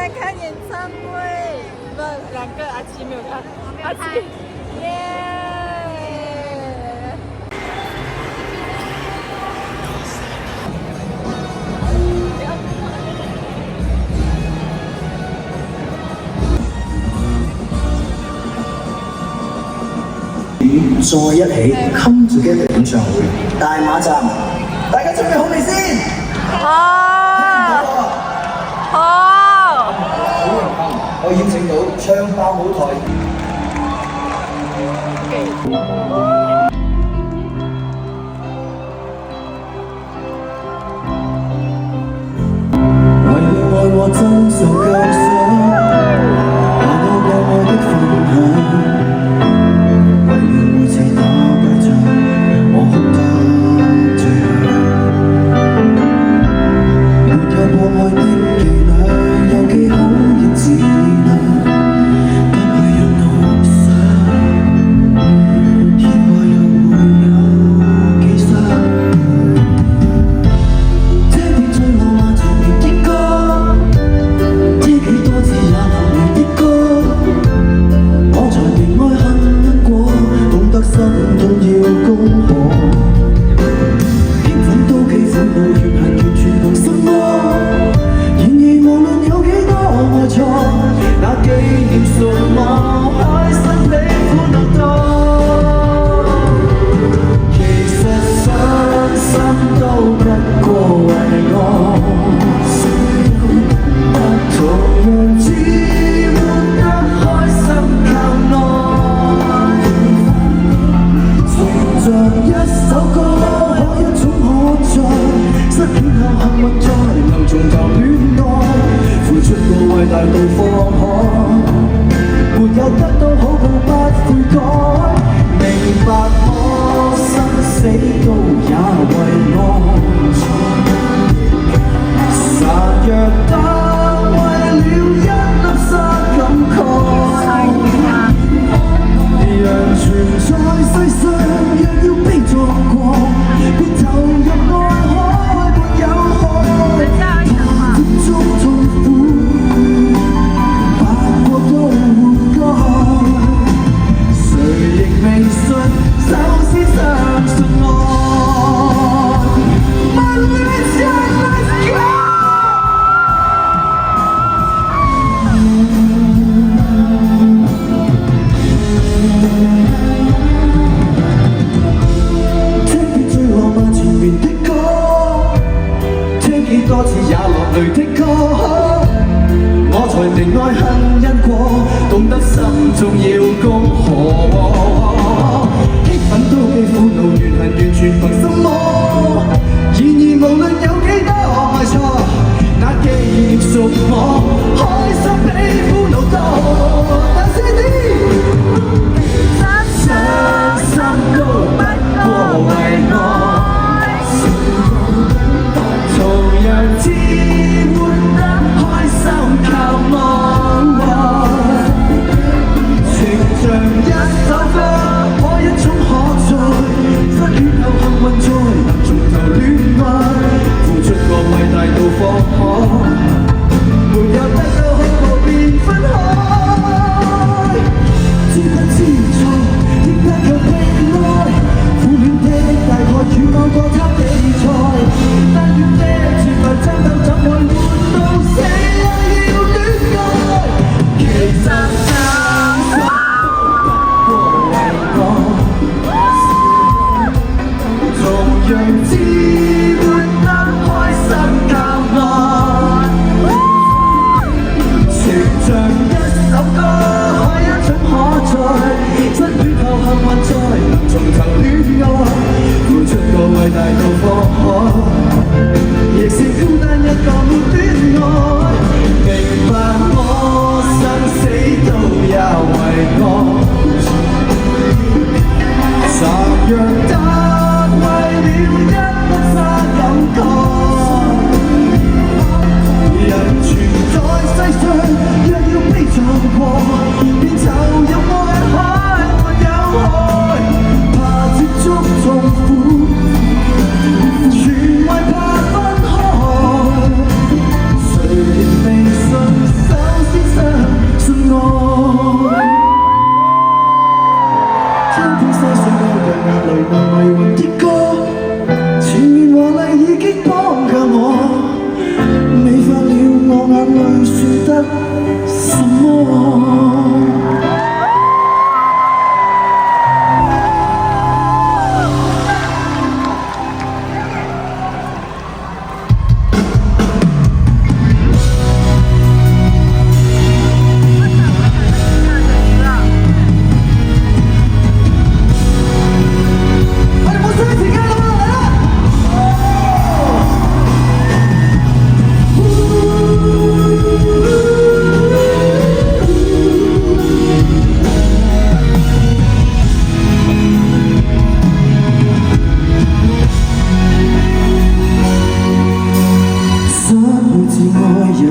来看演唱会，不，两个阿奇没有看，阿奇，耶！再一起 Come Together 演唱會大馬站，大家準備好未先？好，好，好榮幸可以邀請到唱爆舞台。為了愛和真相構想，把我過愛的分享。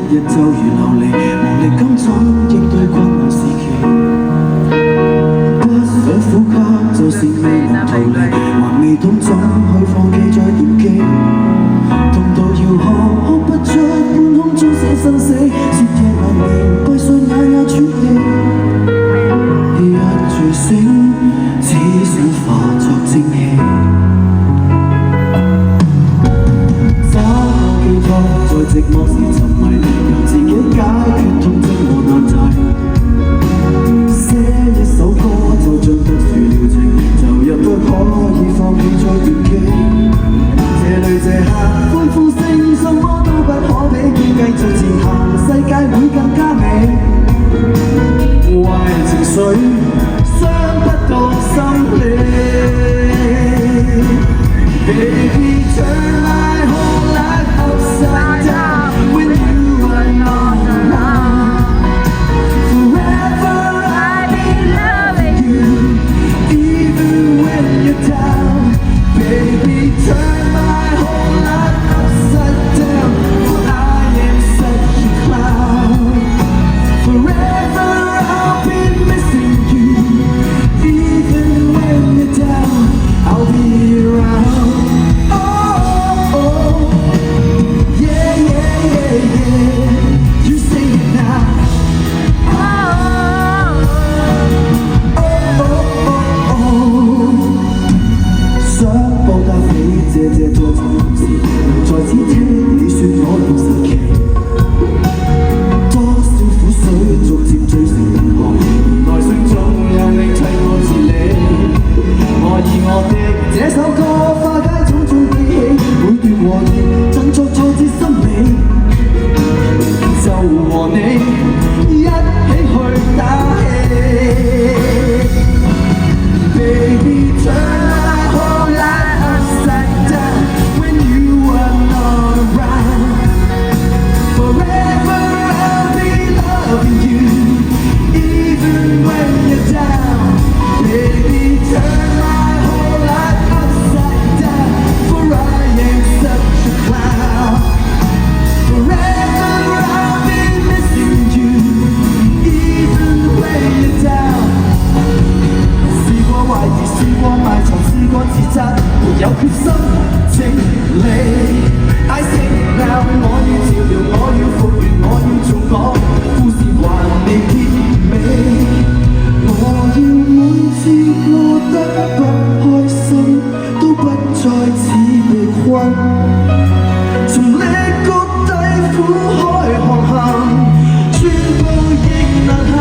日就如流離，無力甘怎應對困難時期。不想呼吸，就是未能逃離，還未懂怎去放棄再惦記。痛到要哭不出，半空中寫生死，徹夜難眠，閉上眼也喘氣。一醉醒，只想化作蒸氣。找個寄託，在寂寞時沉迷，由自己解決痛症和難題。寫一首歌，就像特殊療程，就入得可以放棄再惦記。這裏這刻歡呼聲，什麼都不可比，繼續前行，世界會更加美。壞情緒傷不到心理。Baby, turn my whole life upside down when you are not around. Forever I'll be loving you, even when you're down. Baby, turn my whole life upside down, for I am such a clown. Forever I'll be missing you, even when you're down. I'll be around. Oh, oh, yeah, yeah, yeah, yeah. You say it now. Oh, oh, oh, oh. 想報答你，謝謝在這臨時，在此聽你說我六神奇。多少苦水逐漸醉成冰河，來生總有你替我治理。我以我的這首歌化解種種悲喜，每段和弦振作挫折心理，就和你一起去打氣。Baby, turn my whole life upside down when you are not around. Forever I'll be loving you, even when you're down. Baby, turn my whole life upside down, for I am such a clown. Forever I'll be missing you, even when you're down. 試過懷疑，試過埋藏，試過自責，沒有決心整理。I say it now，我要治療，我要復原，我要做我，故事還未結尾。我要每次過得不開心，都不再似被困，從瀝谷底苦海航行，穿過亦難行。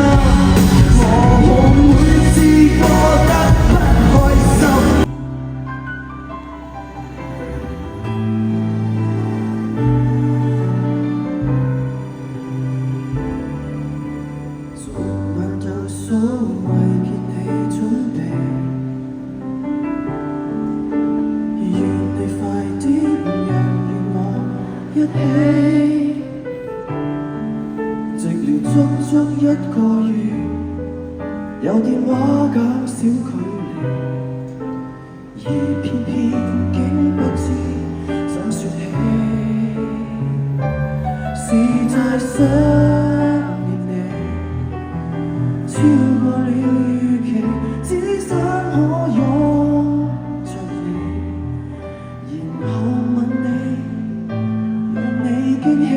我每次過得不開心。昨晚的所謂見你準備，願你快啲又與我一起，寂寥足足一個月，有電話減少距離，而偏偏竟不知怎說起，是太想念你，超過了預期，只想可擁着你，然後吻你，讓你驚喜。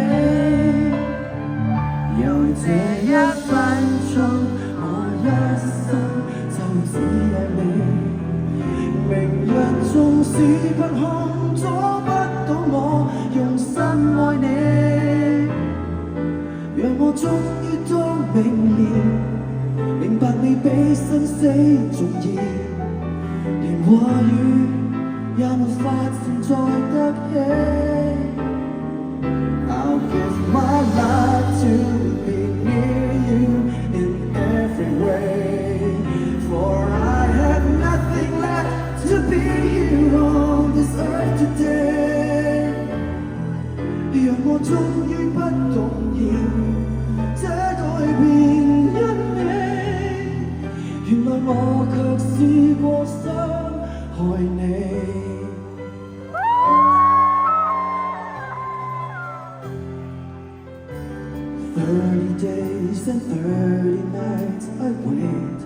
由這一分鐘，我一生就只有你。明日縱使不空，阻不到我用心愛你。讓我終於都明白你比生死重要，連話語也沒法承載得起。I'll give my life to be near you in every way, for I have nothing left to be here on this earth today. 讓我終於不動搖，這改變因你，原來我卻試過傷害你。30 days and 30 nights I wait,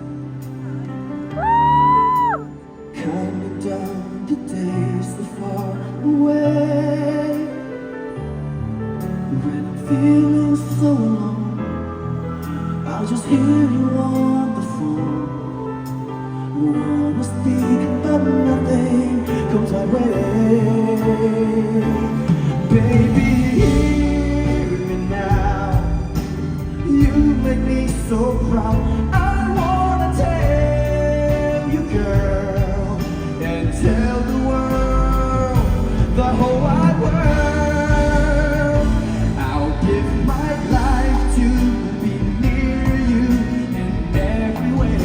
counting down the days so far away. When I'm feeling so alone, I'll just hear you on the phone. Wanna speak but nothing comes my way. Baby, hear me now, you make me so proud. I wanna tell you, girl, and tell the world, the whole wide world, I'll give my life to be near you in every way.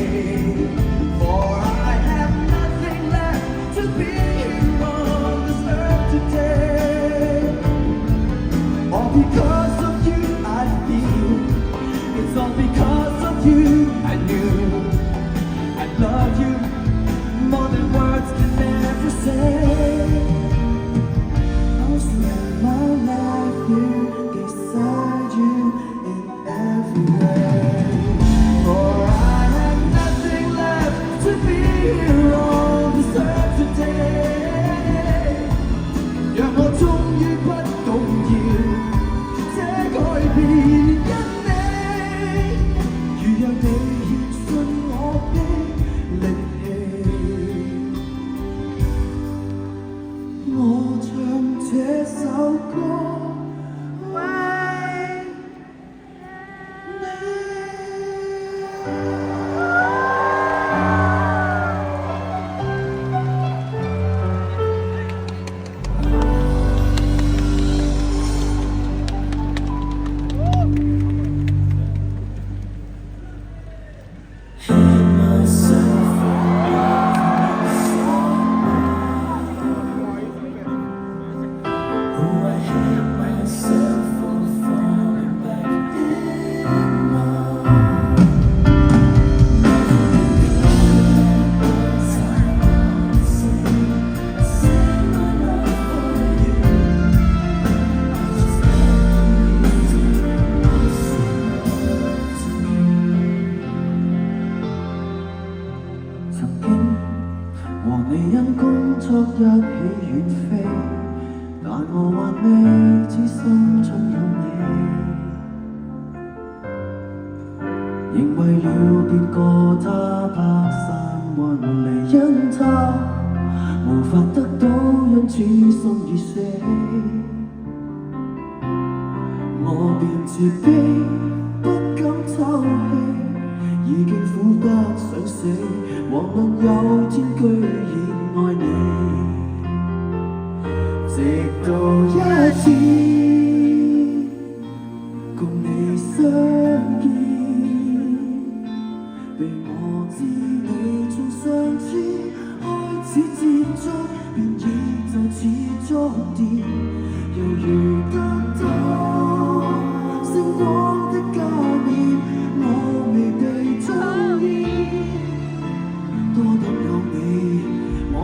For I have nothing left to be here on this earth today. All because of you I feel, it's all because of you I knew I love you more than words can ever say. I'll spend my life here beside you in every way. For I have nothing left to be here on this earth today. 讓我終於不動搖，這改變因你，如讓你獻信我的力氣，我唱這首歌為你。曾經和你因工作一起遠飛，但我還未知心中有你，仍為了別個他拍散運離，因他無法得到，因此心已死。我便自卑，不敢透氣，已經苦得想死，遑論有天居然愛你。直到一次共你相見，被我知你從上次開始接觸，便已就似觸電，猶如得到星光的加冕，我未被中意，多得有你，我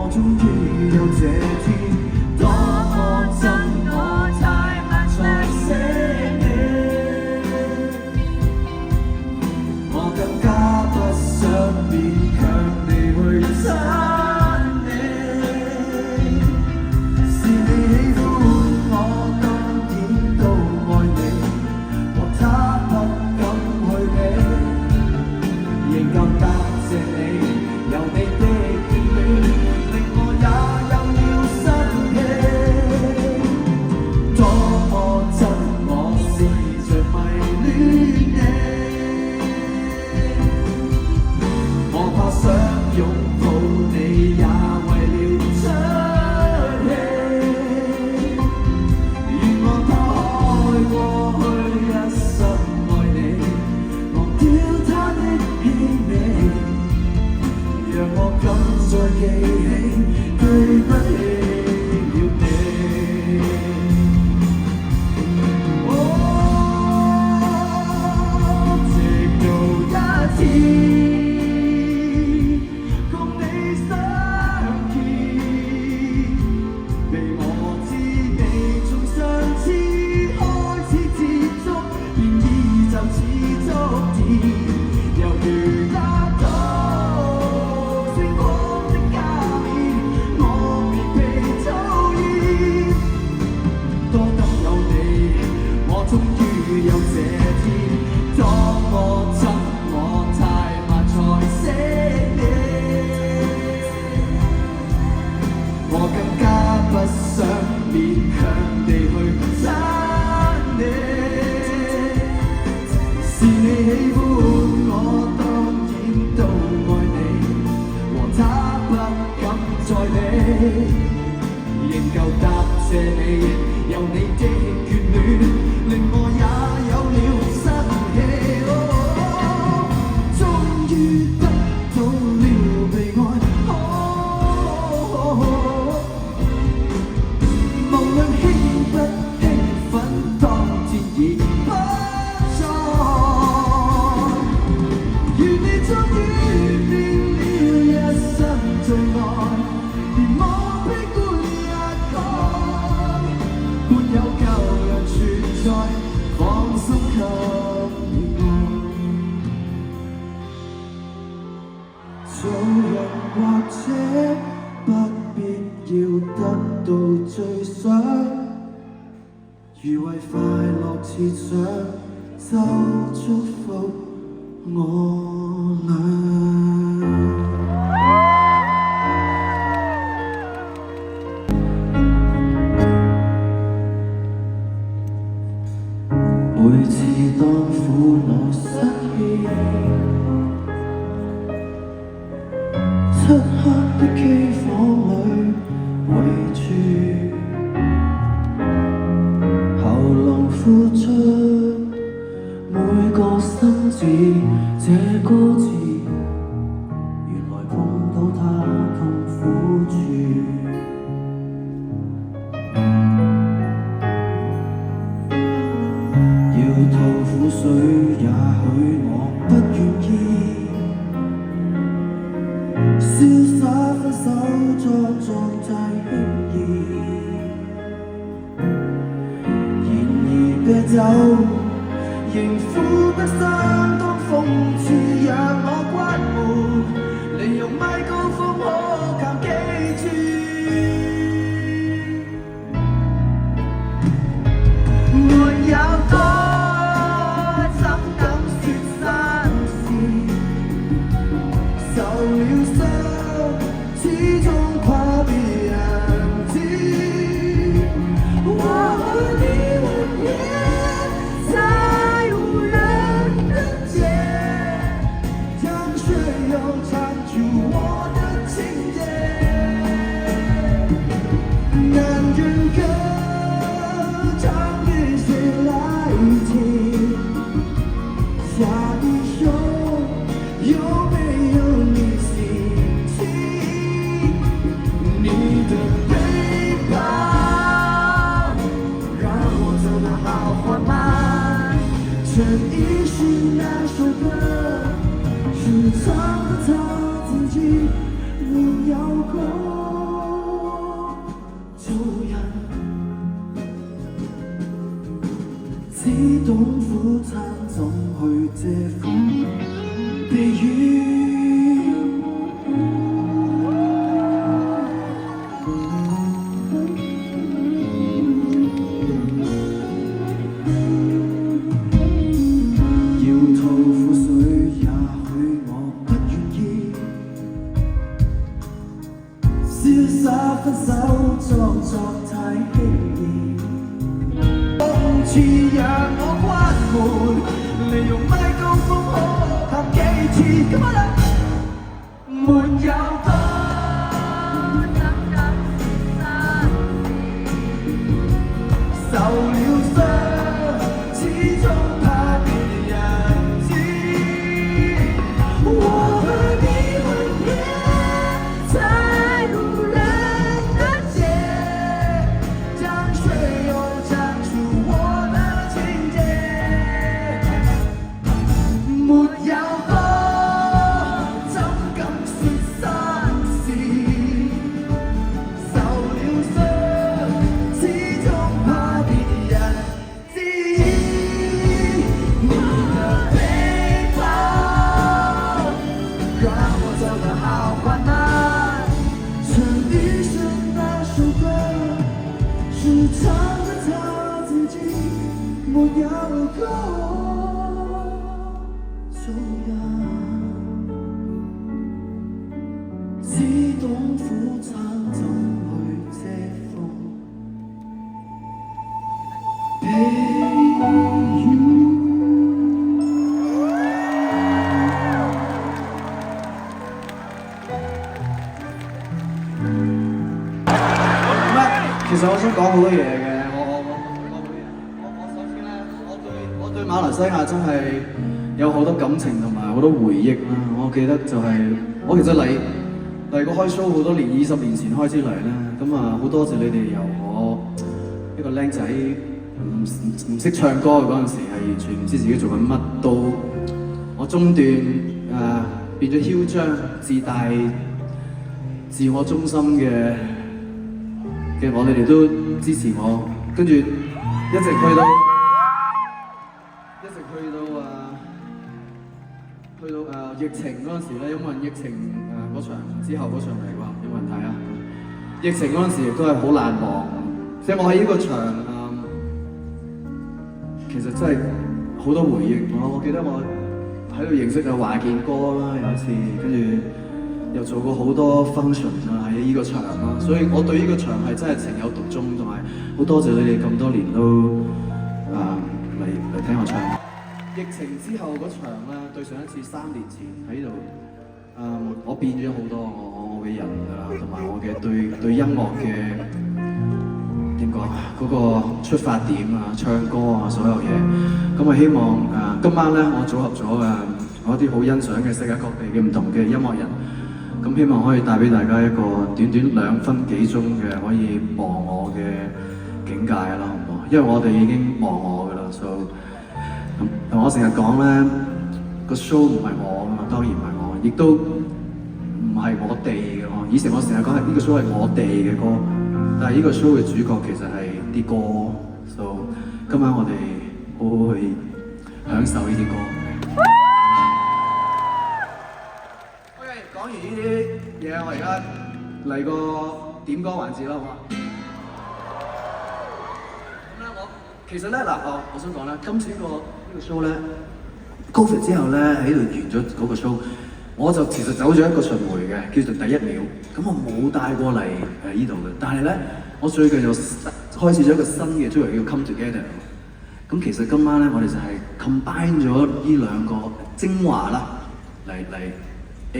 當我怎麼太慢才識你，我更加不想勉強地去親你。是你喜歡我，當然都愛你，和他不敢再理，仍舊答謝你，有你的眷戀，令我也有了生氣。終於得到了被愛，無論興不興奮，當戰已不在。願你終於變了一生最愛，連我悲觀也講，沒有舊人存在，放心給你愛。做人或者不必要得到最想，如為快樂設想，就祝福我倆。每次當苦惱失意，漆黑的機房裏圍住，喉嚨呼出每個生字，這歌詞原來碰到他痛苦處。要吐苦水，也許我不願意，瀟灑分手狀態輕易。然而啤酒仍苦得相當諷刺，讓我關門，利用麥高風可靠幾次。沒有多怎敢說生事，受了傷始終怕別人知。我和你吻別在無人的街，但卻又唱出我的情節。男人歌唱給誰來聽？下一首有沒有你心情？你的背包讓我走得好緩慢，陳奕迅那首歌是唱得他自己沒有過做人，只懂苦撐總去遮風避雨。要吐苦水，也許我不願意，瀟灑分手裝作太輕易。諷刺讓我關門，利用麥高風可靠幾次。Come on up，沒有多怎敢說生事，受了傷始終怕別人知。我和你吻別在無人的街，但卻又唱出我的情節。沒有多怎敢說生事，受了傷始終怕別人知。你的背包讓我走得好緩慢，陳奕迅那首歌是唱得他自己沒有過其實我想講好多嘢嘅，首先咧，我對馬來西亞真係有好多感情同埋好多回憶啦。我記得就係、我其實嚟過開 show 好多年，20年前開始嚟啦。咁啊，好多謝你哋由我一個僆仔唔識唱歌嗰陣時，係完全唔知自己做緊乜，到我中段變咗囂張、自大、自我中心嘅我，你哋都支持我，跟住一直去到疫情嗰陣時咧，有冇人疫情嗰場之後嗰場嚟啩？有冇人睇啊？疫情嗰陣時亦都係好難忘，即係我喺呢個場其實真係好多回憶。我記得我喺度認識咗華健哥啦，有一次，跟住又做過好多 function 啊喺呢個場啦，所以我對呢個場係真係情有獨鍾，同埋好多謝你哋咁多年都嚟聽我唱。疫情之後嗰場咧，對上一次3年前喺度，我變咗好多我嘅人同埋我嘅對音樂嘅點講嗰個出發點唱歌所有嘢。咁我希望今晚咧，我組合咗我一啲好欣賞嘅世界各地嘅唔同嘅音樂人。咁希望可以帶俾大家一個短短2分幾鐘嘅可以忘我嘅境界啦，好唔好？因為我哋已經忘我噶啦，所以同我成日講咧，個 show 唔係我噶嘛，當然唔係我，亦都唔係我哋嘅。以前我成日講係呢個 show 係我哋嘅歌，但係呢個 show 嘅主角其實係啲歌，所以今晚我哋好好去享受呢啲歌。講完呢啲嘢，我而家嚟個點歌環節啦，好嘛？咁咧，其實咧我想講咧，今次呢個 show 咧 ，Covid 之後咧喺度完咗嗰個 show， 我就其實走咗一個巡迴嘅，叫做第1秒。咁我冇帶過嚟呢度嘅，但係咧，我最近又開始咗一個新嘅 show 叫 Come Together。咁其實今晚咧，我哋就係 combine 咗呢2個精華啦，嚟。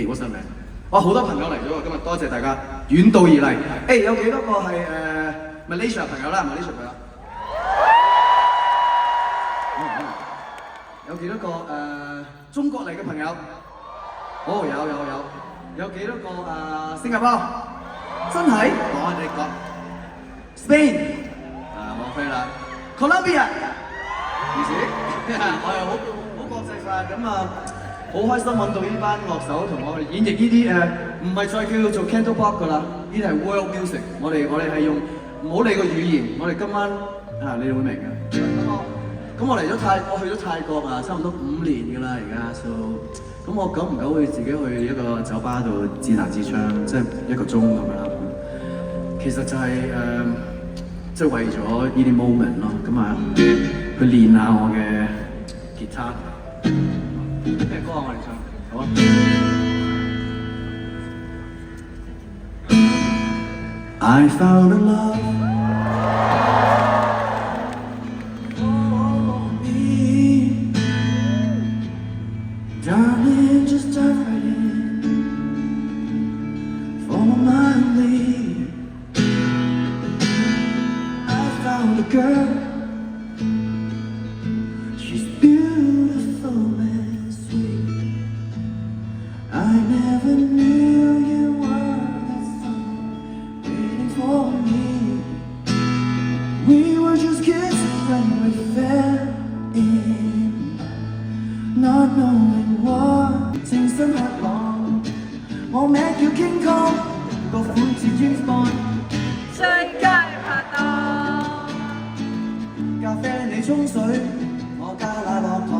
what's up man？ 哇，好多朋友嚟咗喎，今日多謝大家遠道而嚟。有幾多個係Malaysia 朋友啦 ？Malaysia 朋友。有幾多個中國嚟嘅朋友？有。有幾多個新加坡？真係？我哋講 Spain 我飛啦 ，Colombia， 我又好國際化咁好開心揾到呢班樂手同我哋演繹呢啲唔係再叫做 Cantopop 㗎啦，呢啲係 World Music。我哋係用唔好理個語言，我哋今晚你哋會明嘅。咁我去咗泰國差唔多5年㗎啦，而家咁我久唔久會自己去一個酒吧度自彈自唱，即係1個鐘咁樣。其實就係即係為咗呢啲 moment 咯，去練下我嘅吉他。咩歌我哋唱？好啊！ I found a love for me, darling, just dive right in, follow my lead. I found a girl, she's beautiful and sweet. I never knew you were that someone waiting for me. We were just kids when we fell in love, not knowing what 情深刻浪。我名叫 King Kong， 個款似 James Bond， 最佳拍檔。咖啡你沖水，我加奶落糖，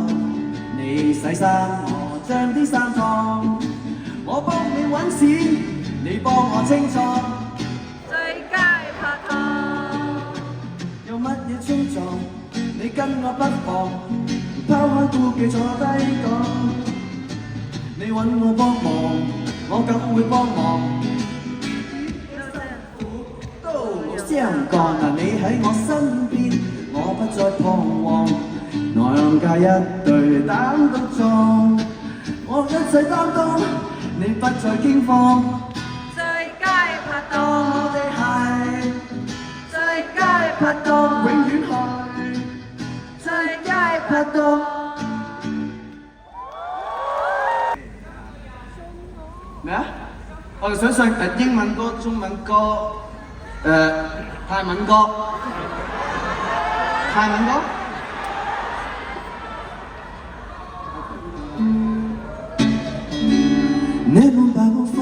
你洗衫，我將啲衫燙。我幫你揾錢，你幫我清倉。最佳拍檔。有乜嘢衝撞，你跟我不妨拋開顧忌坐低講。你揾我幫忙，我梗會幫忙。都冇相干，你喺我身邊，我我不再彷徨，內向加一對膽獨撞，我一切擔當，你不再驚慌。最佳拍檔，我哋係最佳拍檔，永遠係最佳拍檔。咩啊？我哋想唱英文歌、中文歌、泰文歌。泰文歌。Never把我發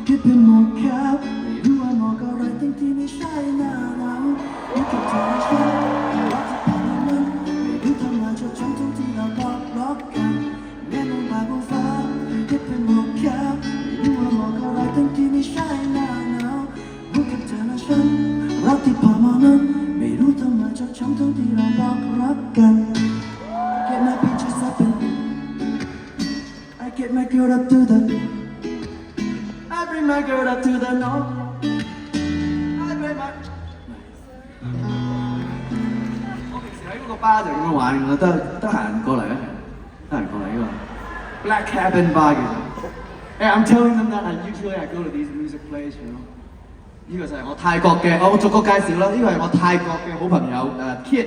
一片莫靠，ไม่รู้ว่ามองอะไรทั้งที่ไม่ใช่หน้าเรารู้แค่เธอและฉันรักที่ผ่านมานั้นไม่รู้ทำไมชอบฉันทั้งที่เราบอกรักกัน Never 把我發一片莫靠 ไม่รู้ว่ามองอะไรทั้งที่ไม่ใช่หน้าเรารู้แค่เธอและฉันรักที่ผ่านมานั้นไม่รู้ทำไมชอบฉันทั้งที่เราบอกรักกัน Get my peaches up and I get my girl up to the I bring my girl up to the north I bring my 我平時喺嗰個巴就咁樣玩，我得閒過嚟啊，得閒過嚟呢個 Black Cabin Bar 其實。Hey, I'm telling them that usually I go to these music places, you know. 呢個就係我泰國嘅，我逐個介紹啦。呢個係我泰國嘅好朋友Kit。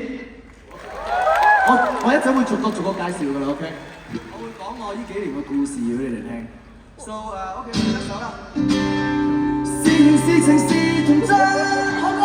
我一陣會逐個介紹㗎啦 ，OK。我會講我呢幾年嘅故事俾你哋聽。So OK， 一首啦。是緣是情是童真，好唔好？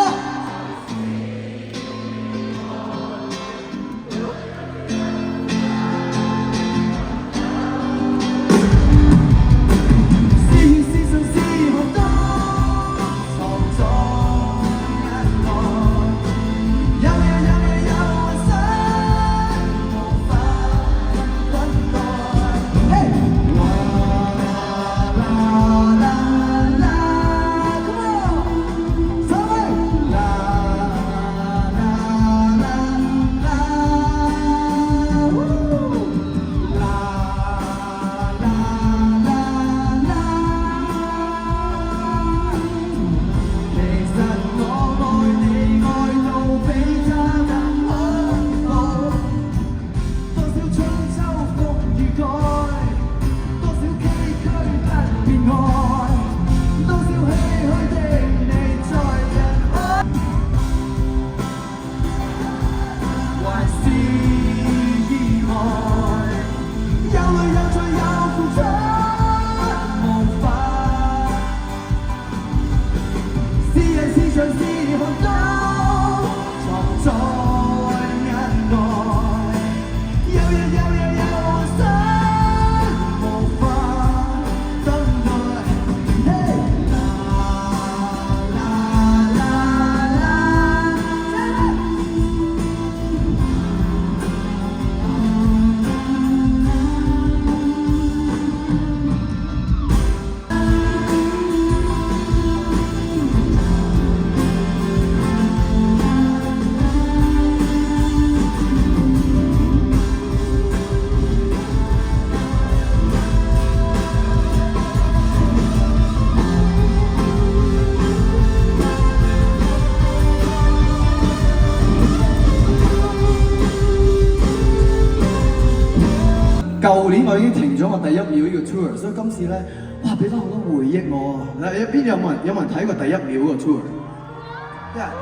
舊年我已經停咗我第一秒呢個 tour， 所以今次咧，哇俾翻好多回憶我啊！嗱，邊有冇人睇過第一秒個 tour？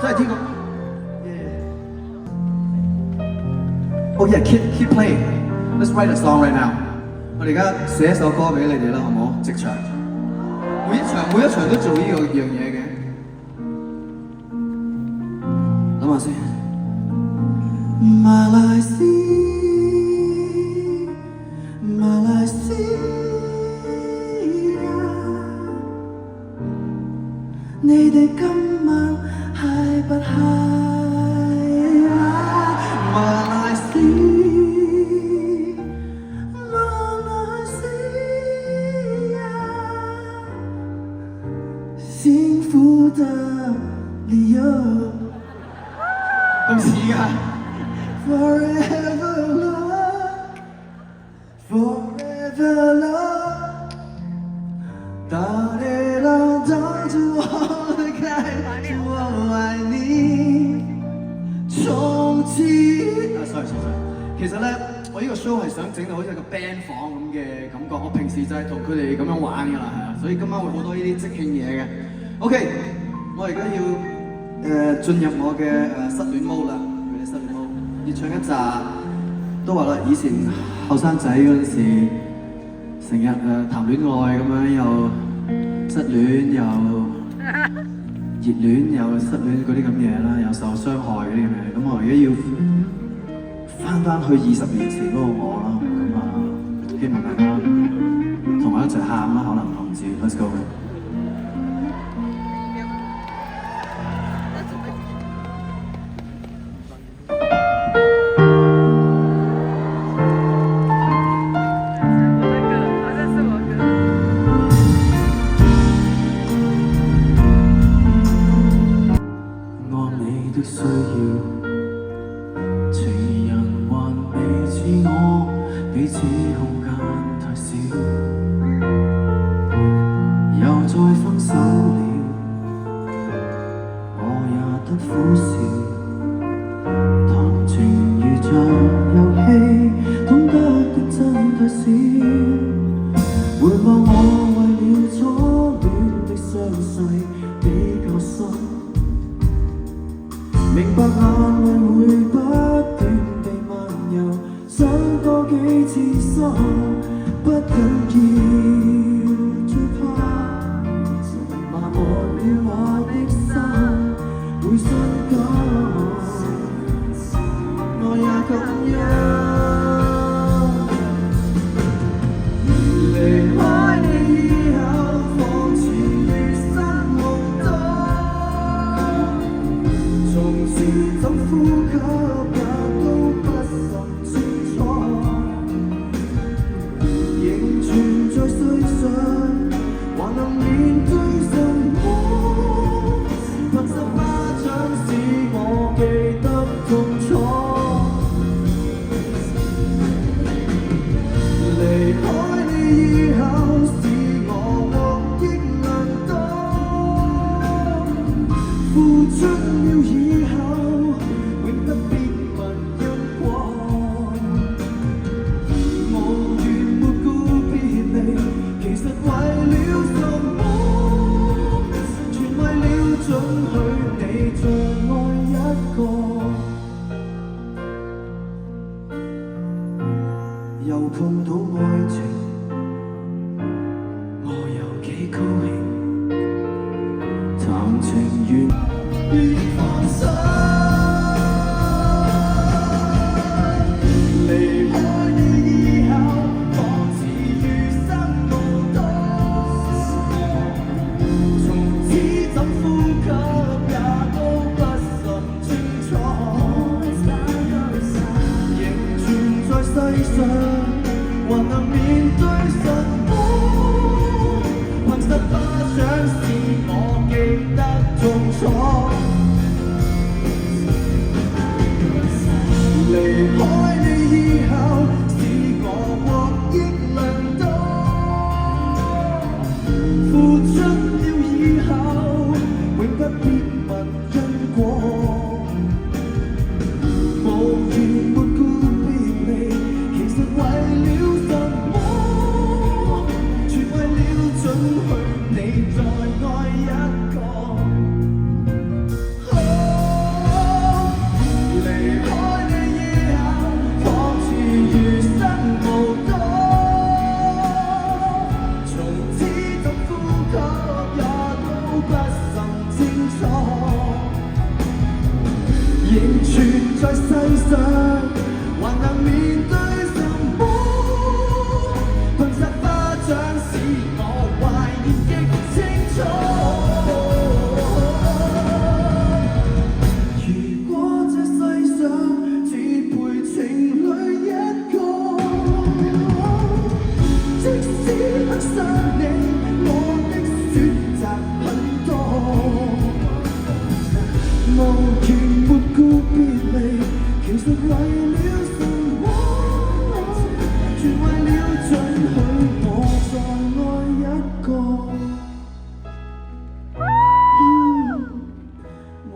真係聽過。Oh yeah, keep playing. Let's write a song right now. 我哋而家寫一首歌俾你哋啦，好唔好？即場，每一場都做呢個樣嘢嘅。諗下先。馬來西亞，你哋今晚係不係啊？馬來西亞，幸福的理由。咁似㗎。Forever love, forever love， 到地老当初我的开始，我爱你，从此 sorry。其實咧，我呢個 show 係想整到好似一個 band 房咁嘅感覺。我平時就係同佢哋咁樣玩㗎啦，係啊，所以今晚會好多呢啲即興嘢嘅。OK， 我而家要進入我嘅失戀 mode 啦，佢哋失戀 mode， 要唱一紮都話啦，以前後生仔嗰陣時，成日談戀愛咁樣，又失戀又熱戀又失戀嗰啲咁嘢啦，又受傷害嗰啲咁嘢。咁我而家要翻去20年前嗰個我啦，咁啊，希望大家同我一齊喊啦，可能我唔知 ，Let's go。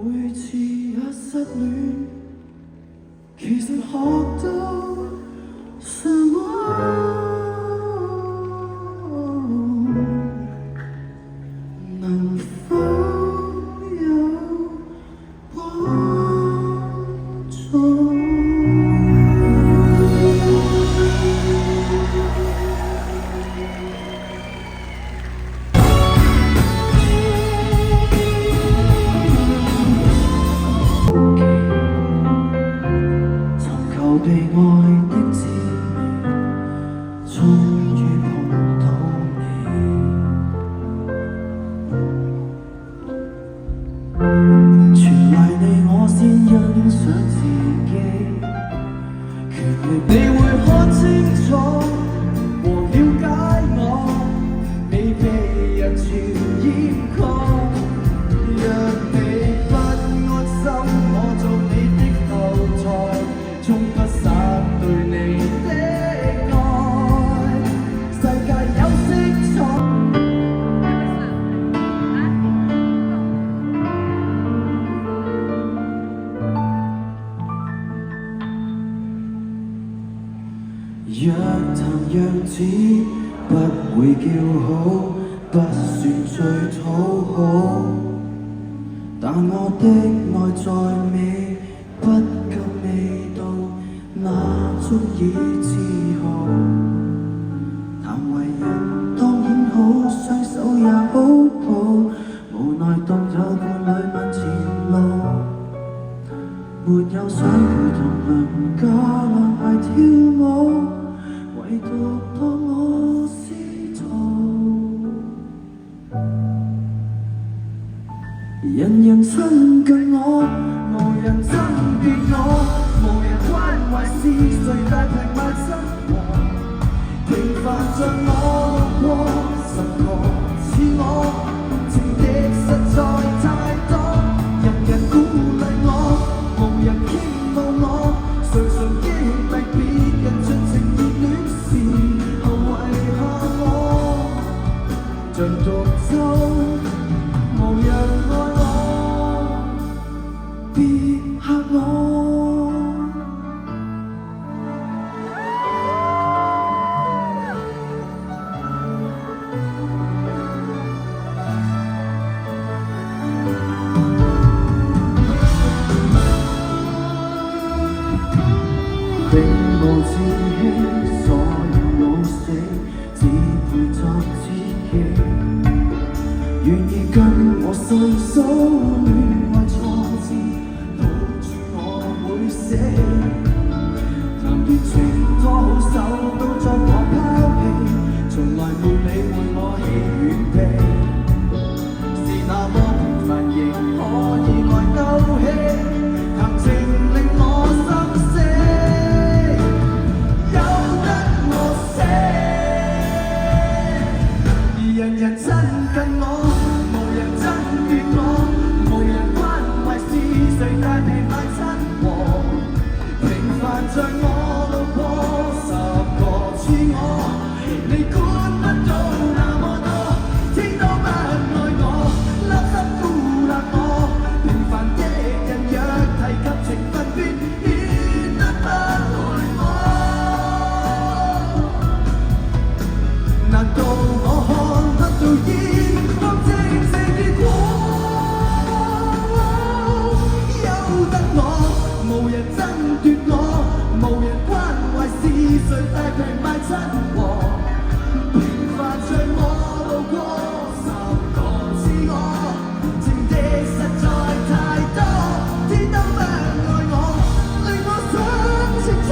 每次一失戀，其實學到什麼？能否有幫助？被愛的滋味，終於碰到你。全賴你，我先欣賞自己。權力你會看清楚和了解我，未被人全掩蓋。若你不安心，我做你的後台。衝不散對你的愛，世界有色彩。若談若止，不會叫好，不算最討好，但我的內在美不夠味道。那足以自豪，談為人當然好，雙手也好抱，無奈獨有伴侶問前路，沒有想陪同鄰家男孩跳舞，唯獨當我司徒，人人親近我，無人爭別我。無人關懷是誰大平賣生活，平凡像我路過10個似我，情敵實在太多，人人鼓勵我，無人傾慕我，常常激勵別人盡情熱戀時候遺下我，像獨奏無人愛我，別嚇我。並無志氣，所有老死只配作知己，願意跟我細數戀愛挫折，抱住我會死。談熱情拖好手都作我拋棄，從來沒理會我氣軟皮，是那麼平凡仍可以愛鬥氣，談情令我心死。人人親近我，無人爭奪我，無人關懷是誰大被賣親和，平凡像我路過10個似我，你管不到那麼多，天都不愛我，垃圾孤立我，平凡的人若提及情分便顯得不愛我，難道我看到煙光正這結果，休得我，無人爭奪我，無人關懷是誰大平賣親和，平凡像我路過10個似我，情敵實在太多，天都不愛我，令我想清楚，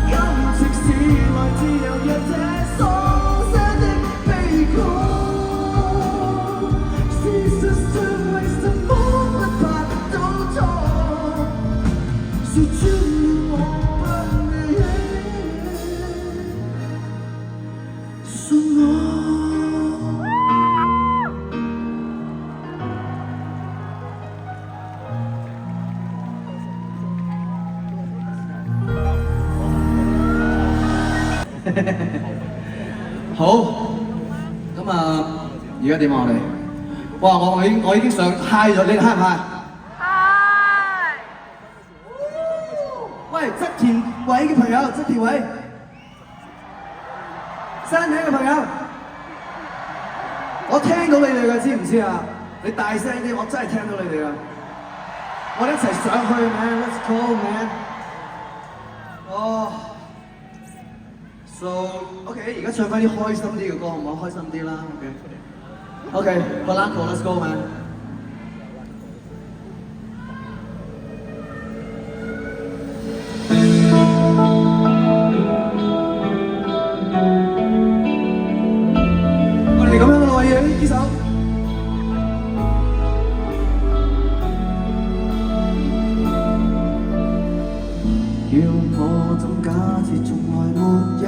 感情是來自由弱者所寫的悲曲。事實上為什麼不拍到錯？是專我不理，信我。好，咁啊，而家點啊我哋？哇！我已經想嗨咗，你嗨唔嗨？嗨！喂，側田偉嘅朋友，側田偉，山頂嘅朋友，我聽到你哋嘅，知唔知啊？你大聲啲，我真係聽到你哋啊！我哋一齊上去 ，man，let's go man。哦。So OK， 而家唱翻啲開心啲嘅歌好唔好？開心啲啦 ，OK。OK，Polanco，let's go man。我哋咁樣嘅咯，要呢首。叫我怎假設從來沒有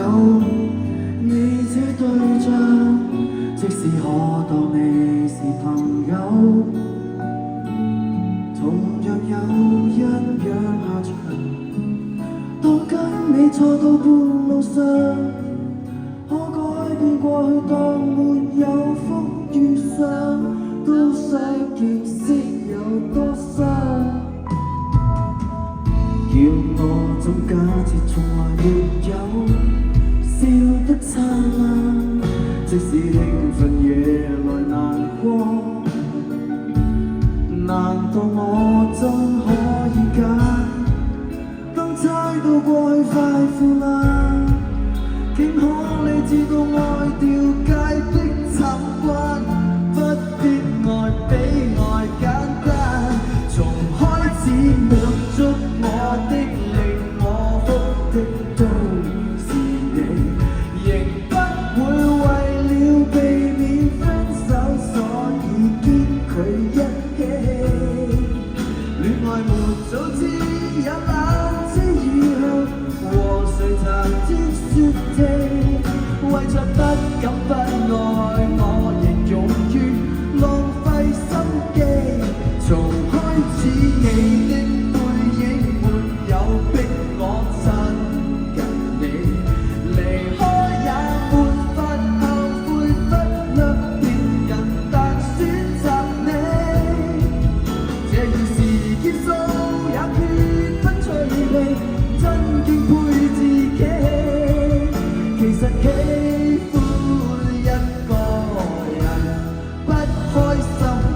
你這對象，即使可當你是朋友，同樣有一樣下場。當跟你錯到半路上，可改變過去當沒有風雨上，都想見識有多傷。叫我怎假設從來沒有笑得燦爛，即使興奮夜來難過，難道我真可以揀？當猜到過去快腐爛，竟可你知道愛掉界的習慣，不必愛比愛簡單，從開始滿足我的令我哭的都是你，仍不會為了避免分手，所以堅拒一起。戀愛沒早知有冷知以後，和誰談天說地，為着不敢不愛，我仍勇於浪費心機。從開始你的背影沒有逼我親近你，離開也沒法後悔，不略別人但選擇你。這要是劫數也決不催避，真敬佩自己。其實喜歡一個人不開心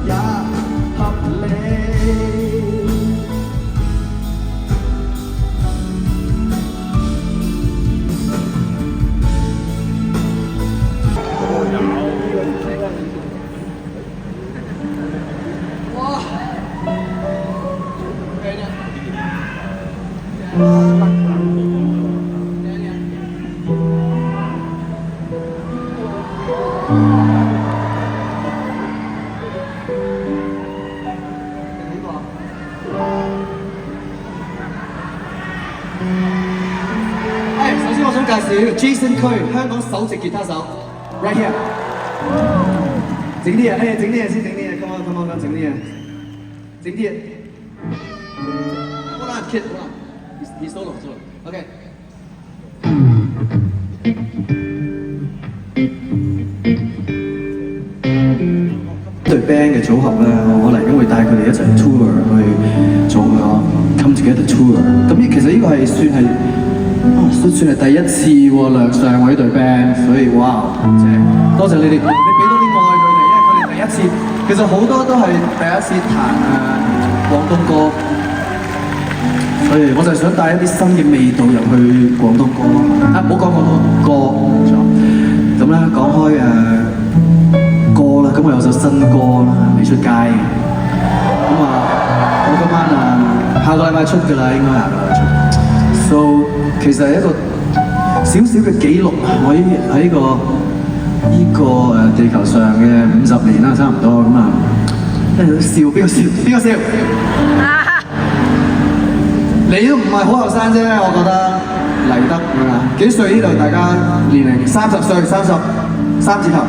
也合理。首先我想介紹呢個 Jason 區香港首席吉他手 ，right here。整啲嘢，整啲嘢先，整啲嘢 ，come on，整啲嘢，整啲嘢。Hold on kid， hold on，he solo，OK。對 band 嘅組合咧，我嚟緊會帶佢哋一齊 tour 去做個 Come Together tour。咁其實呢個係都算係第一次喎亮相喎呢隊 band， 所以哇，多謝你哋，你俾多啲愛佢哋，因為佢哋第一次，其實好多都係第一次彈廣東歌，所以我就想帶一啲新嘅味道入去廣東歌。唔好講廣東歌，咁咧講開歌啦，咁我有首新歌啦，未出街嘅，咁我今晚下個禮拜出㗎啦，應該下個禮拜出。So 其實係一個小小嘅紀錄，我喺呢個地球上嘅50年啦，差唔多咁啊。笑邊個笑？邊個笑？你都唔係好後生啫，我覺得嚟得啊！幾歲呢度？大家年齡30歲，33字頭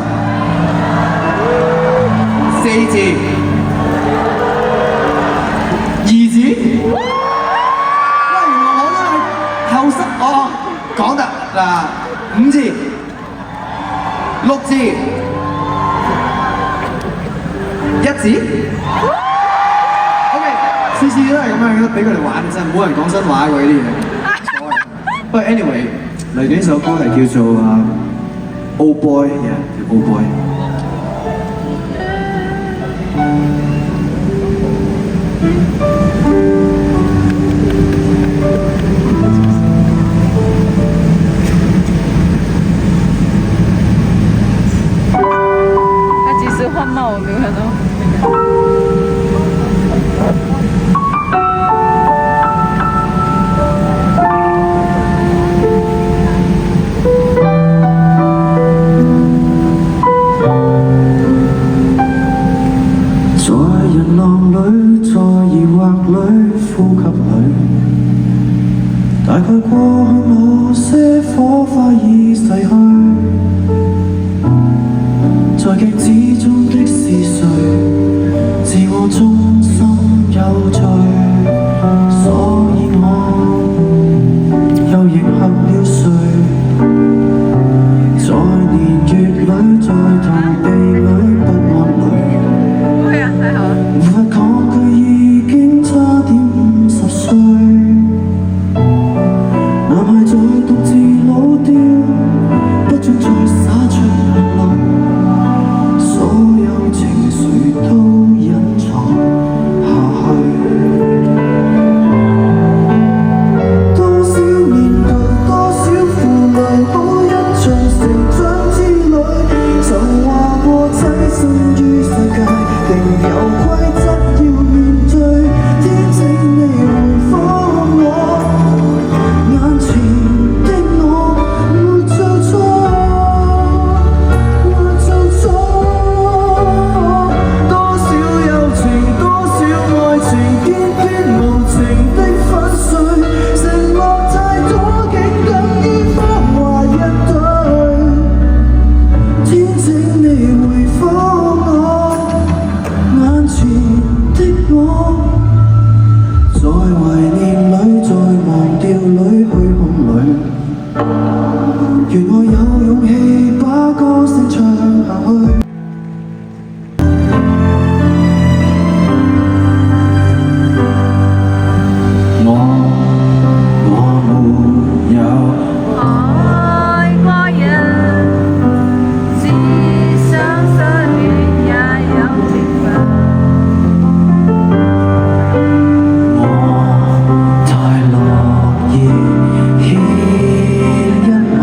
，4字，2字。後生哦，講得嗱，5字、6字、1字 ，OK，次次都係咁樣，俾佢哋玩真，冇人講真話喎呢啲嘢。不過 anyway 嚟緊呢首歌係叫做Old Boy， 叫 Old Boy。他及時換帽，我沒有看到。大概過去某些火花已逝去，在鏡子中的是誰？自我中心有罪，所以我又迎合了誰？在年月裏，在逃避裏不安侶，無法抗拒已經差點50歲。男孩在獨自老掉，不准再灑出眼淚，所有情緒都隱藏下去。多少年代，多少負累，好印象成長之旅，曾話過棲身於世界，定有規則要面對，天請你回覆我。眼前的我沒做錯，沒做錯。多少友情，多少愛情，偏偏無情的粉碎。承諾太多，竟等於謊話一堆。天請你回覆我，眼前的我，在懷念裏，在忘掉裏，虛空裏，願我有勇氣把歌聲唱下去。我沒有愛過人，只想失戀也有情分。我太樂意牽一吻，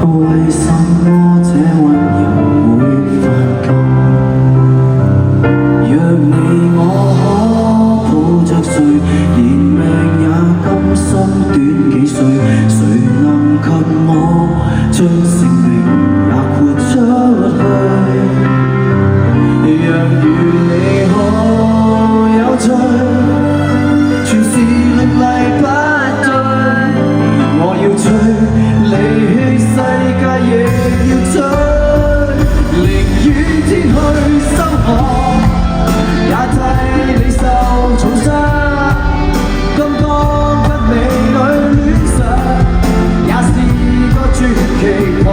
為什麼這溫柔會反感？若你我可抱着誰，連命也甘心短幾歲，誰能給我將性命也豁出去？若與你可有趣，全是凌厲不對。我要追，離棄世界亦要追，寧願天去收學，也替你受重傷。剛剛給你女戀上，也是個傳奇狂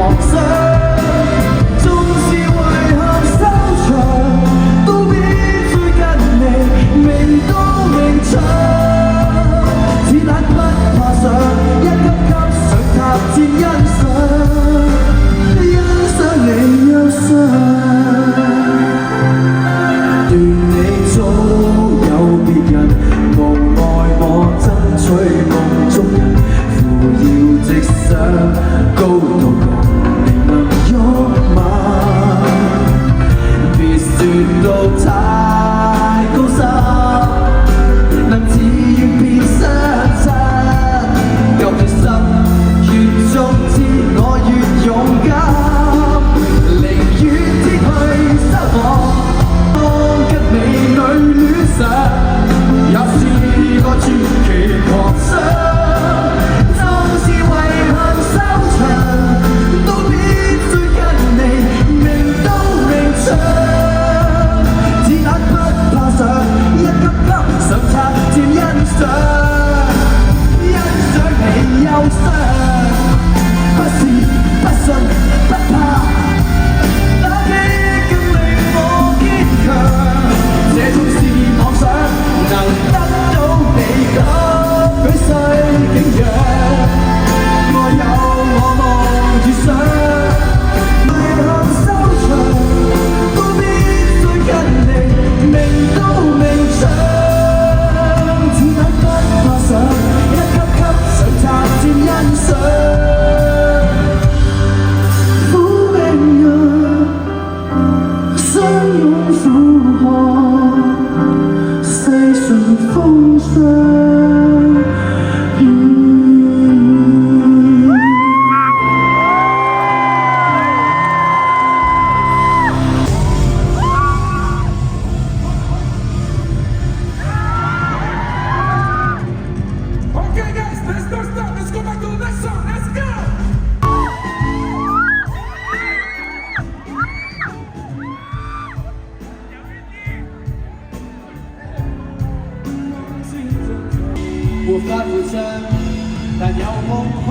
但又望看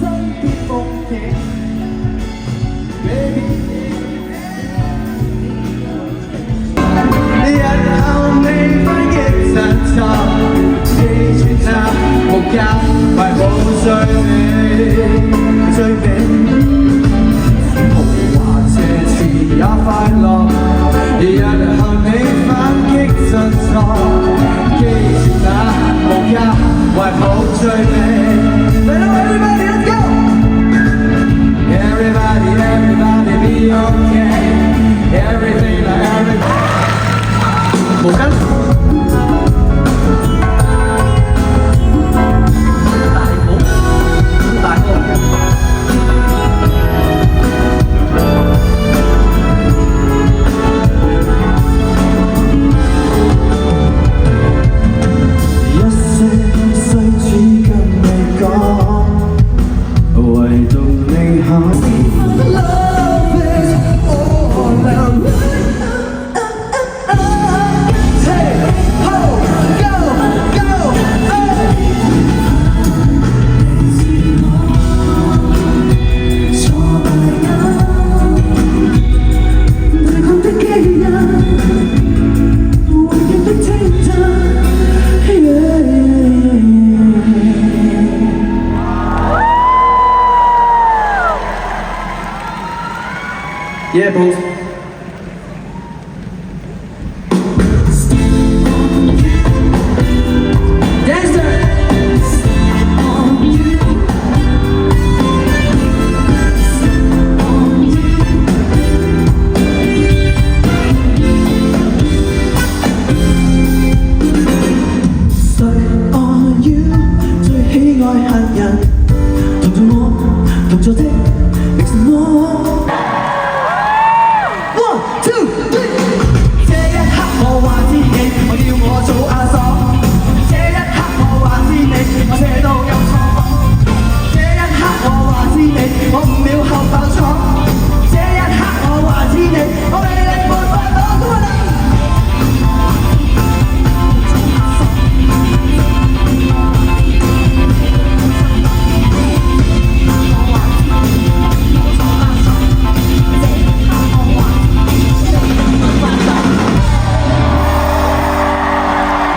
身邊風景，baby。日後未分極實在，記住那木架懷抱最美最美。豪華奢侈也快樂，日後你反擊實在，記住那木架懷抱最美。Everybody, let's go! Everybody, be okay. Everything like everything. 毛巾。大個。一些細節跟你講，唯獨你肯。Love is all around me. Take, hold, go, go, hey. 挫敗感，最後的記憶，唯一的稱讚。Yeah, boss. Dancer. Stuck on you， 最喜愛嚇人，同做我，同做的，歷史我。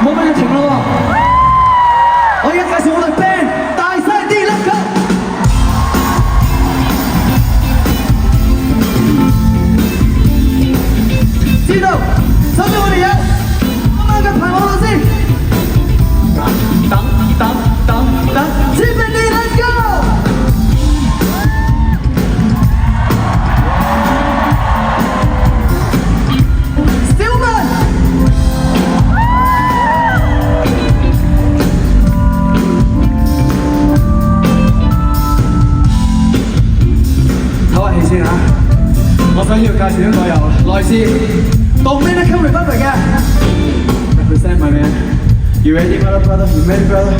冇俾你停咯喎！我而家介紹我哋 band， 大聲啲 ，let's go！ 知道，首先我哋有啱啱嘅排我度先，等，前面啲 let's go！ 小文。我想要介紹一個由來自 Dominican Republic 嘅 represent my man. You ready, brother? You ready, brother?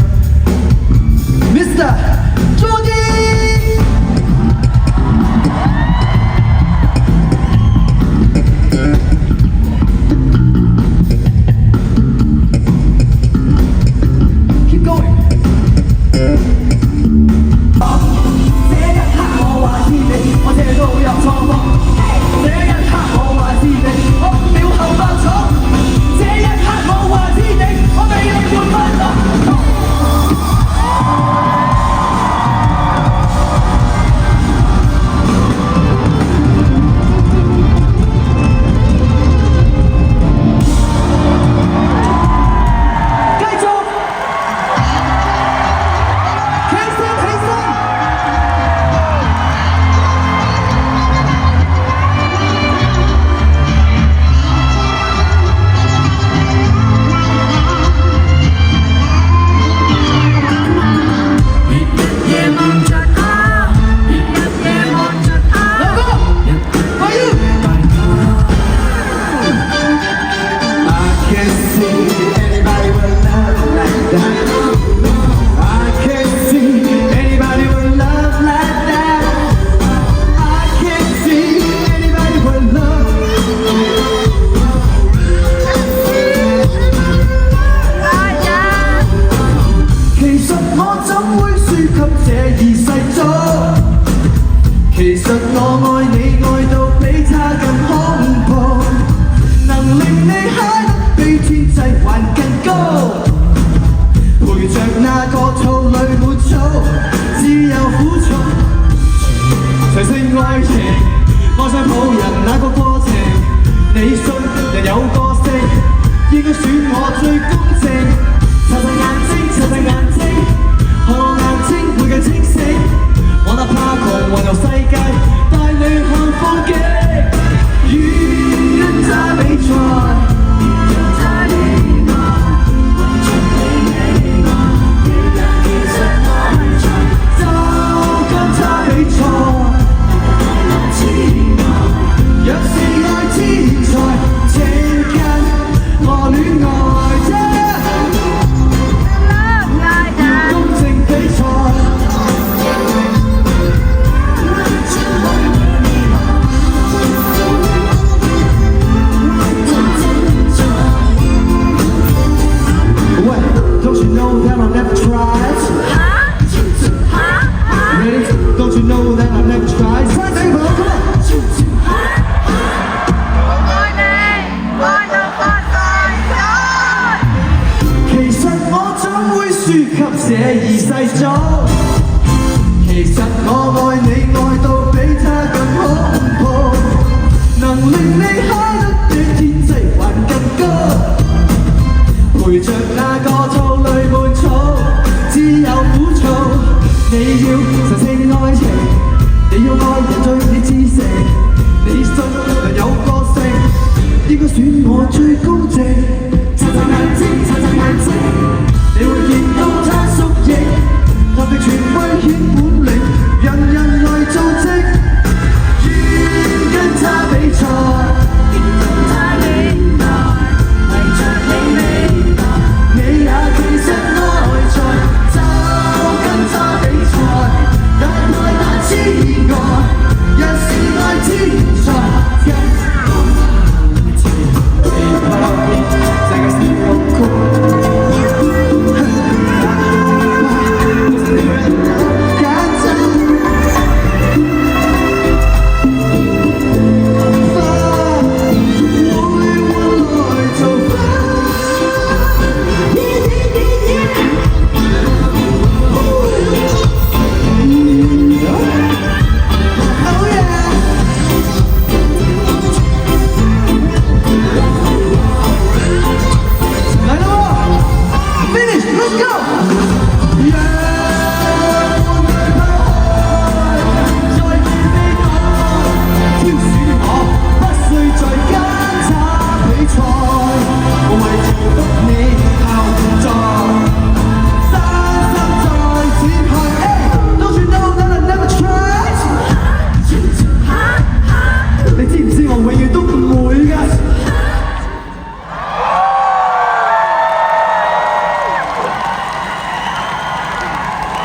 Mr. Jordy. Keep going. 這一刻我話知你，我這都有錯過。這一刻我話知你，我5秒後爆廠。這一刻我話知你，我魅力沒法擋。神聖愛情。你要愛人對你至誠，你信能有個性，應該選我最公正。擦擦眼睛，擦擦眼睛，你會見到他縮影，他的權威顯本領，人人來做證，願跟他比賽。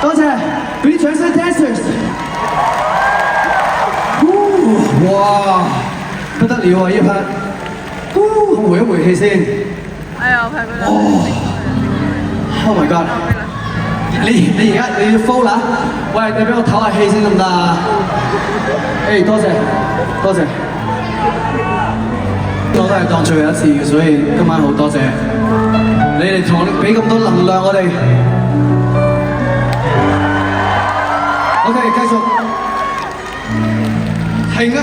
多謝俾啲掌聲 dancers， 哇，不得了啊！呢一 part， 我回一回氣先。哎呀，我拍佢啦。Oh my god！ 你而家你要 full 啦？喂，你俾我唞下氣先得唔得啊？誒，多謝多謝，我都係當最後一次嘅，所以今晚好多謝你哋同我哋俾咁多能量我哋。OK， 繼續停啊！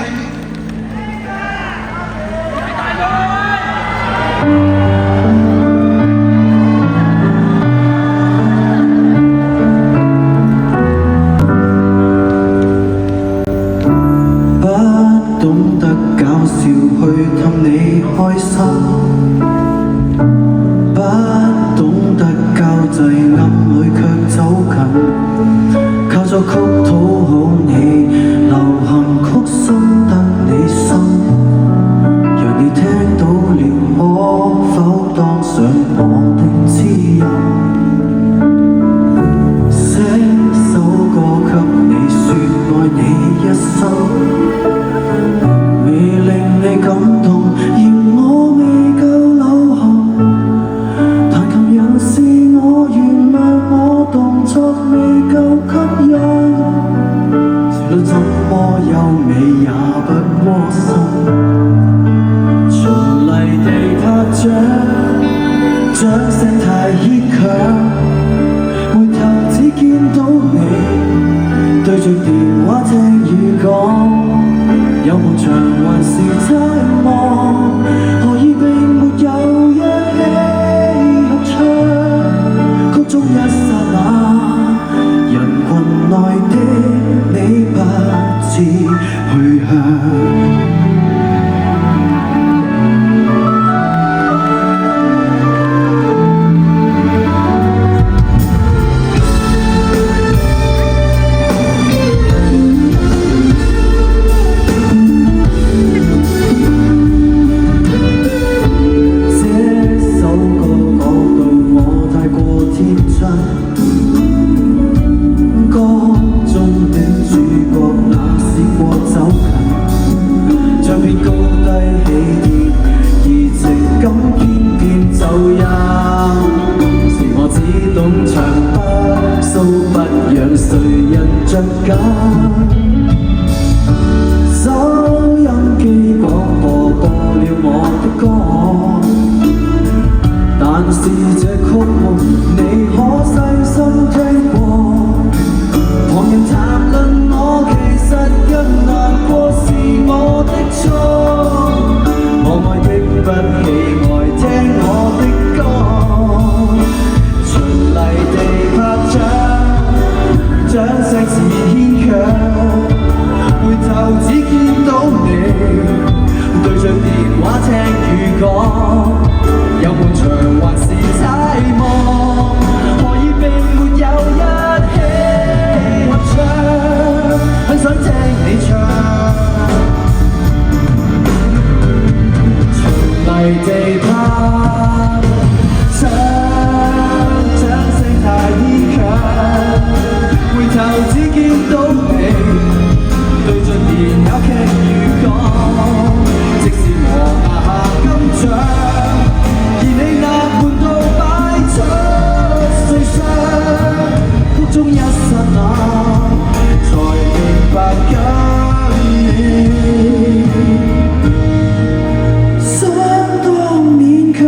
不懂得搞笑去氹你開心，不懂得交際暗裏卻走近。靠作曲討好你，流行曲深得你心，讓你聽到了，可否當上我的知音？寫首歌給你說愛你一生，未令你感動，嫌我未夠流行，彈琴人是我，原諒我動作未夠吸引。旋律怎麼優美也不窩心，循例地拍掌，掌聲太牽強，回頭只見到你對着電話聽語講，有夢場還是奢望，何以並沒有一起合唱，曲中一剎那，人群內的你不知去向。收音機廣播了我的歌，但是這曲目你可細心聽過。旁人談論我，其實更難過是我的錯。我愛的不喜愛聽我的歌，循例地拍掌，掌聲。見到你，對着電話劇語講，即使我下金獎，而你那半道擺出碎傷，谷中一剎那，才明白跟你相當勉強。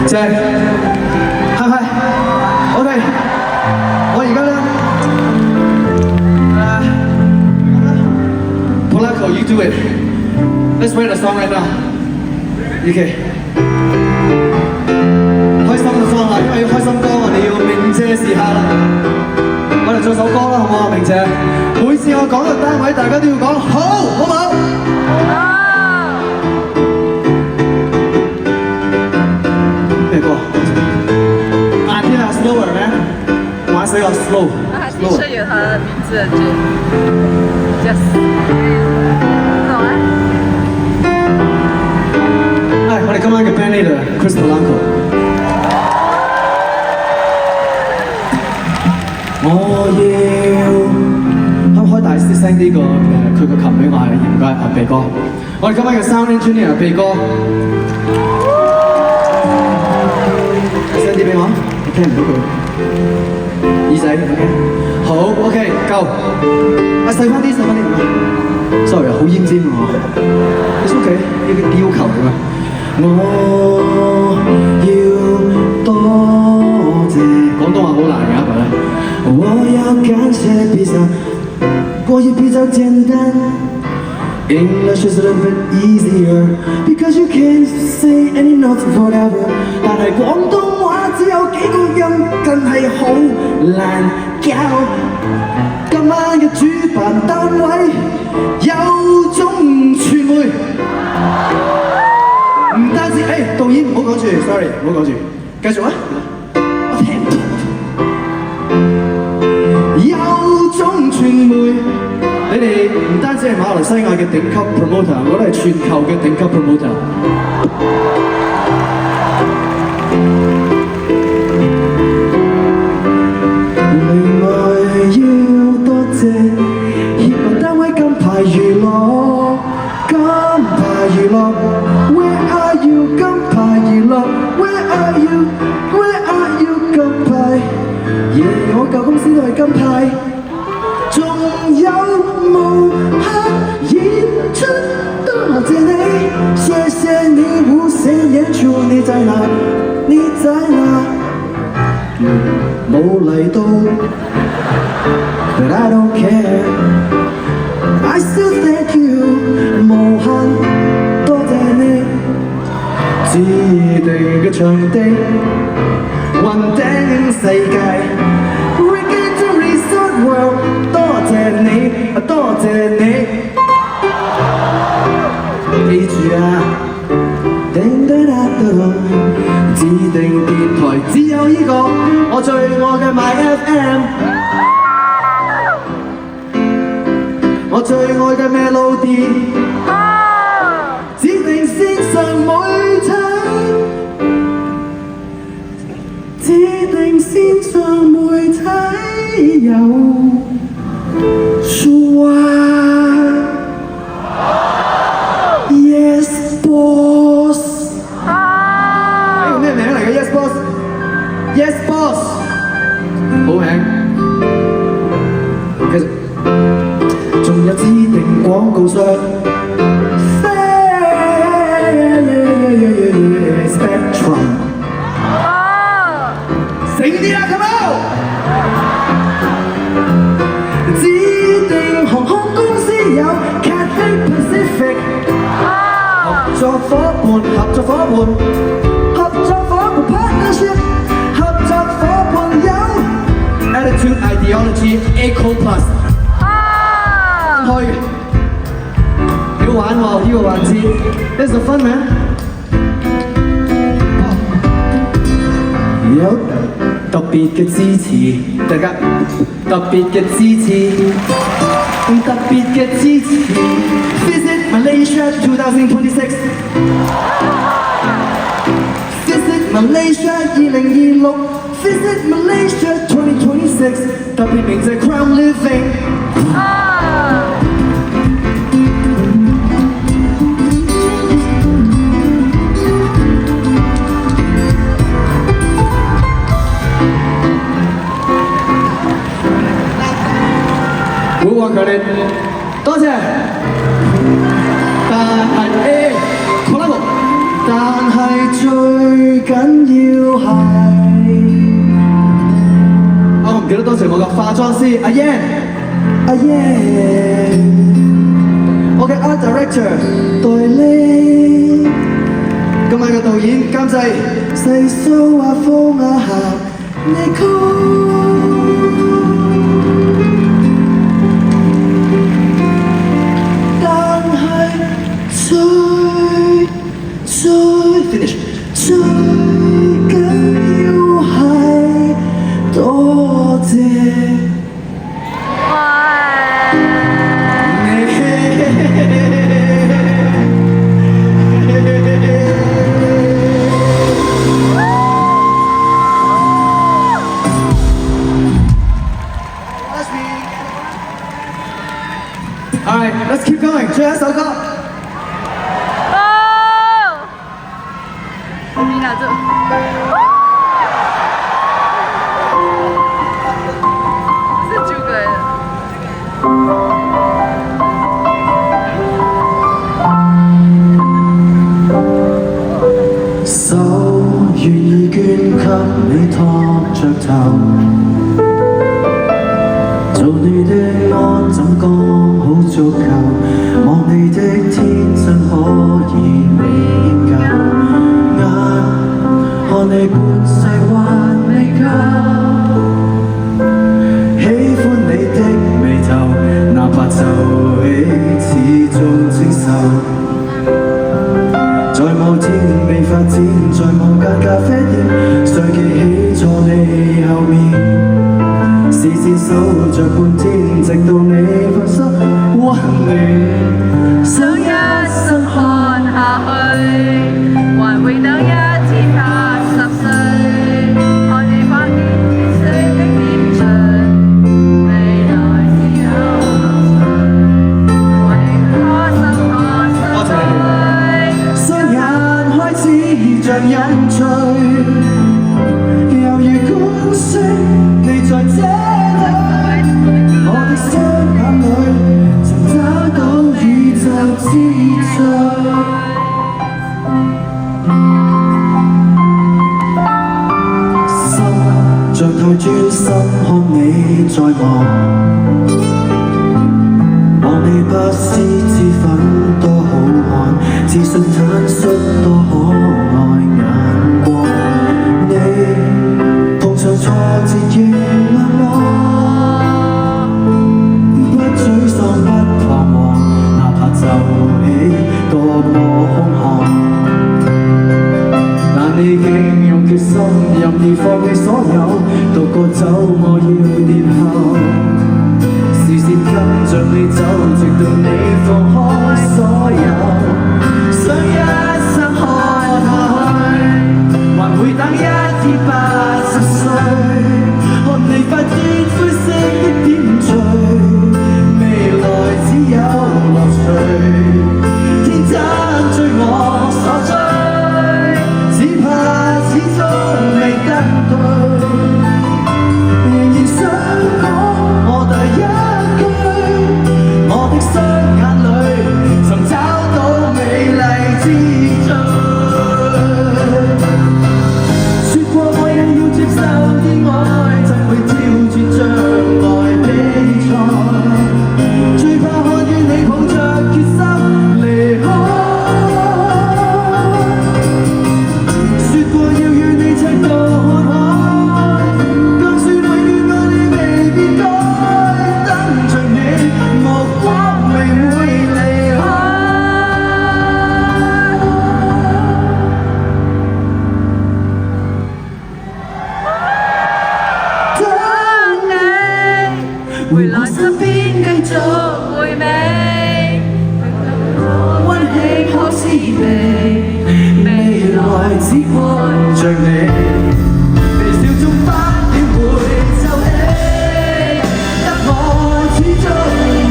正，係咪？我哋，我而 right now。OK， 開心就放啦，因為要開心歌，我哋要明姐試下啦。我哋做首歌啦，好唔好啊，明姐？每次我講個單位，大家都要講好，好唔好？咩歌？難啲啊 ，slower 咩？玩死我 slow。的確有他的名字的劇 ，Just， 懂啊？係，我哋今晚嘅 band leader Chris Polanco。我要開大聲啲個佢個琴俾我係唔該阿鼻哥。我哋今晚嘅 sound engineer 鼻哥，大聲啲俾我，我聽唔到佢耳仔。OK， 好 OK， 夠。啊細翻啲，sorry 好奄尖喎。It's OK， 呢個要求嚟㗎。我要多謝，廣東話好難㗎，係咪？我要感謝披薩，過去比較簡單。English is a little bit easier because you can say any notes forever。但係廣東話只有幾個音，更係好難教。今晚嘅主辦單位有種傳媒，唔單止，導演唔好講住 ，sorry 唔好講住，繼續啊，我聽唔到。有種傳媒，你哋唔單止係馬來西亞嘅頂級 promoter， 我都係全球嘅頂級 promoter。另外要多謝協辦單位金牌娛樂，金牌娛樂 ，Where are you 金牌娛樂 ，Where are you，Where are you 金牌。我舊公司都係金牌，仲有無限演出，多謝你，謝謝你無限演出，你在哪？你在哪？冇嚟到 ，But I don't care， I still thank you， 無限多謝你，指定嘅場地，雲頂世界。多謝你，多謝你，記住啊！指定電台只有呢個，我最愛嘅 My FM， 我最愛嘅 Melody， 指定線上媒體，指定線上媒體有。Yes boss， 呢個咩名嚟嘅 ？Yes boss，Yes boss， 好名。繼續，仲有指定廣告商 ，Spectrum， 醒啲啦 ，come on！ 航空公司有 Cathay Pacific， 合作夥伴 partnership， 合作夥伴有 Attitude Ideology Eco Plus， 開嘅，幾好玩喎呢個環節 ，This is fun man， 有特別嘅支持，大家特別嘅支持。特別嘅支持 ，Visit Malaysia 2026 ，Visit Malaysia 2026 ，Visit Malaysia 2026， 特別名就係 Crown Living。好啊，佢哋多謝。但係Polanco，但係最緊要係，我唔記得多謝我個化妝師阿燕， OK，Art Director 代理，今晚嘅導演監製細數畫風下你曲，但係最 finish 最緊要係多謝。Alright, let's keep going. 最後一首歌。你拿着。是9个人。手願意捐給你托着頭。做你的安怎剛好足夠，望你的天真可以未夠，眼看你半世還未夠，喜歡你的眉頭，哪怕皺起始終清秀，在某天未發展，在某間咖啡店，誰記起坐你後面。視線守着半天，直到你分手溫暖，想一生看下去，還會等一天80歲，看你發現月色的點綴，未來只有6歲，為他生看上去，雙眼開始像飲醉，猶如觀星，你在這。我的雙眼裏曾找到宇宙之最，心像太專心看你在望，望你不思之粉多好看，自信坦率多可愛眼光，你碰上挫折亦冷漠。就起多麼空閒，但你竟用決心任意放棄所有，獨個走我要跌後，視線跟着你走，直到你放開所有，想一生看下去，還會等一天80歲，看你發現灰色的點綴，未來只有樂趣。天真追我所追，只怕始終未得對。仍然想講我第一句，我的雙眼裏曾找到美麗之最。說過愛人要接受意外，怎會挑戰將來比賽？最怕看見你抱着決心離開，說過要與你赤道看海，更說永遠愛你未必該，等着你目光未會離開。等你回來身邊繼續回味，溫馨好滋味，未來只望着你，微笑中花點會皺起，得我始終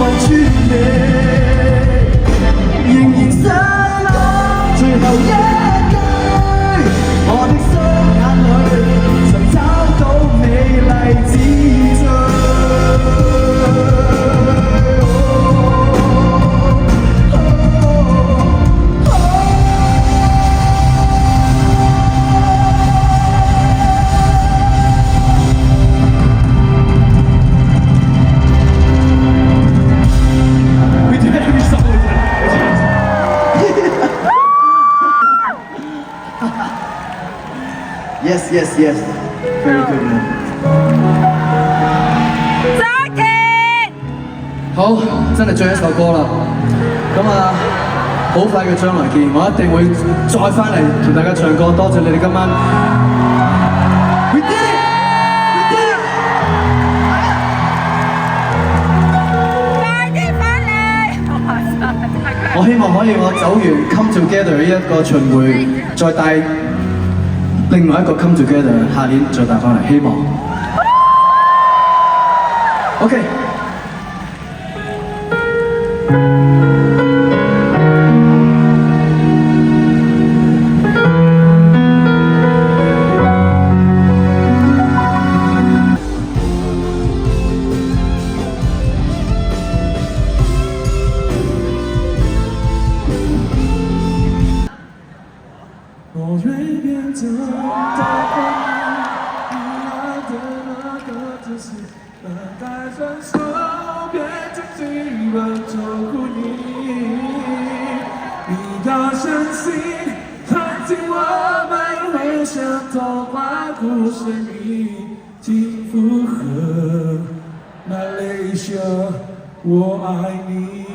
望穿你，仍然想講最後一句，我的雙眼裏曾找到美麗之最。Yes, yes, yes. Very good man. 揸田，好，真係最後一首歌啦。咁啊，好快嘅將來見，我一定會再翻嚟同大家唱歌。多謝你哋今晚。We did it! We did it! 快啲返嚟！哇塞，我希望可以我走完 Come Together 呢一個巡迴，再帶另外一個 Come Together， 下年再帶翻嚟，希望。OK。我愿变成大风，你爱的那个姿势，等待分手变成剧本守护你。你要相信，曾经我们会像童话故事里幸福和马来西亚，我爱你。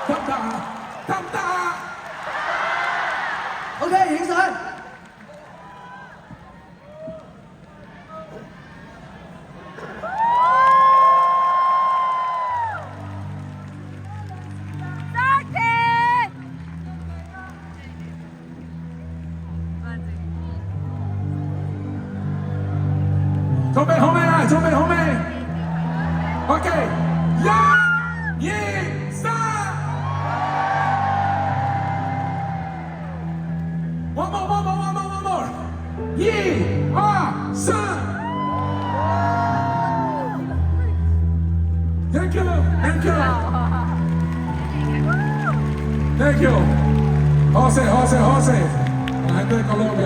当当当当。OK， 影相。揸田，準備好未啊？準備好未 ？OK， 1、2、3。One more。1、2、3。Thank you。好勢，難得個老嘅。